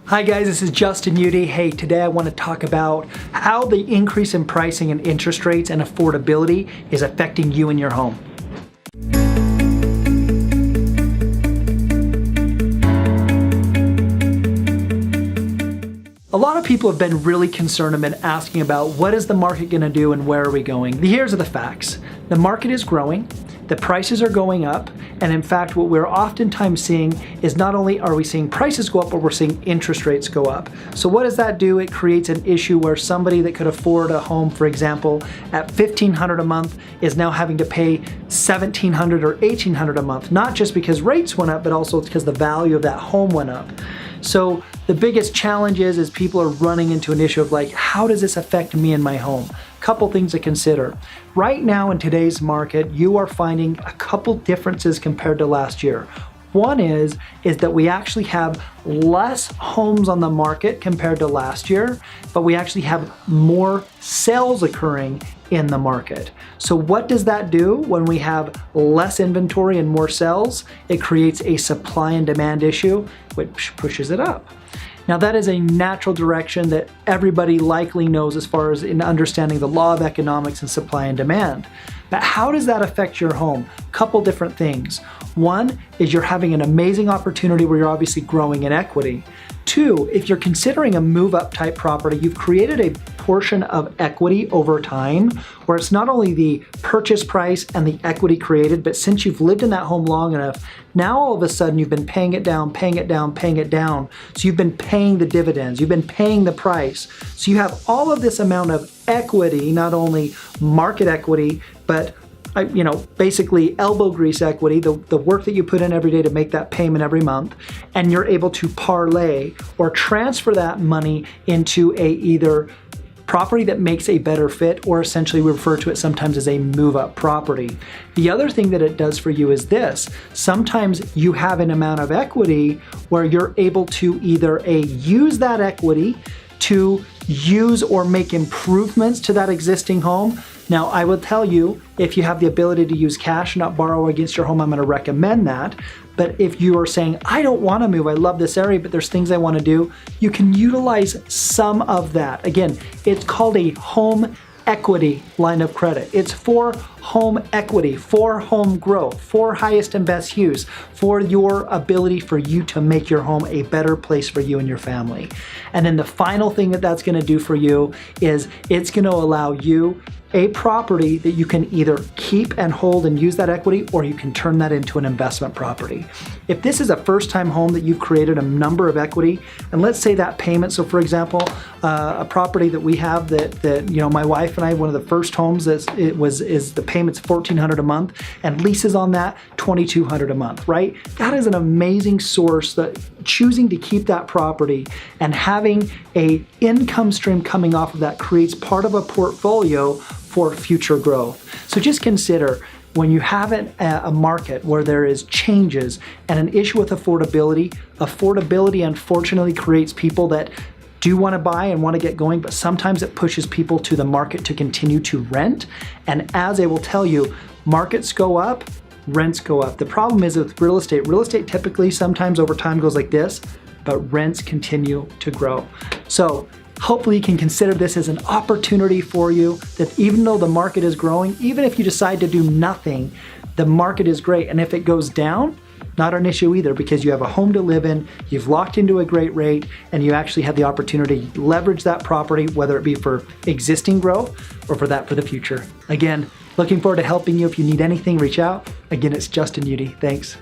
Hi guys, this is Justin Udy. Hey, today I want to talk about how the increase in pricing and interest rates and affordability is affecting you and your home. A lot of people have been really concerned and been asking about what is the market going to do and where are we going. Here's the facts. The market is growing, the prices are going up, and in fact what we're oftentimes seeing is not only are we seeing prices go up, but we're seeing interest rates go up. So what does that do? It creates an issue where somebody that could afford a home, for example, at $1,500 a month is now having to pay $1,700 or $1,800 a month, not just because rates went up, but also because the value of that home went up. So the biggest challenge is people are running into an issue of like, how does this affect me and my home? Couple things to consider. Right now in today's market, you are finding a couple differences compared to last year. One is that we actually have less homes on the market compared to last year, but we actually have more sales occurring in the market. So what does that do when we have less inventory and more sales? It creates a supply and demand issue, which pushes it up. Now that is a natural direction that everybody likely knows as far as in understanding the law of economics and supply and demand. But how does that affect your home? Couple different things. One is you're having an amazing opportunity where you're obviously growing in equity. Two, if you're considering a move-up type property, you've created a portion of equity over time where it's not only the purchase price and the equity created, but since you've lived in that home long enough, now all of a sudden you've been paying it down, paying it down, paying it down. So you've been paying the dividends, you've been paying the price. So you have all of this amount of equity, not only market equity, but basically elbow grease equity, the work that you put in every day to make that payment every month, and you're able to parlay or transfer that money into a either property that makes a better fit, or essentially we refer to it sometimes as a move-up property. The other thing that it does for you is this. Sometimes you have an amount of equity where you're able to either use that equity to use or make improvements to that existing home. Now, I will tell you, if you have the ability to use cash, not borrow against your home, I'm going to recommend that. But if you are saying, I don't want to move, I love this area, but there's things I want to do, you can utilize some of that. Again, it's called a home equity line of credit. It's for home equity, for home growth, for highest and best use, for your ability for you to make your home a better place for you and your family. And then the final thing that that's going to do for you is it's going to allow you a property that you can either keep and hold and use that equity, or you can turn that into an investment property. If this is a first-time home that you've created a number of equity, and let's say that payment, so for example, a property that we have that my wife and I, one of the first homes is the payment's $1,400 a month, and leases on that $2,200 a month, right? That is an amazing source that choosing to keep that property and having a income stream coming off of that creates part of a portfolio for future growth. So just consider when you have a market where there is changes and an issue with affordability, affordability unfortunately creates people that do want to buy and want to get going, but sometimes it pushes people to the market to continue to rent. And as I will tell you, markets go up, rents go up. The problem is with real estate typically sometimes over time goes like this, but rents continue to grow. So hopefully you can consider this as an opportunity for you, that even though the market is growing, even if you decide to do nothing, the market is great. And if it goes down, not an issue either, because you have a home to live in, you've locked into a great rate, and you actually have the opportunity to leverage that property, whether it be for existing growth or for the future. Again, looking forward to helping you. If you need anything, reach out. Again, it's Justin Udy. Thanks.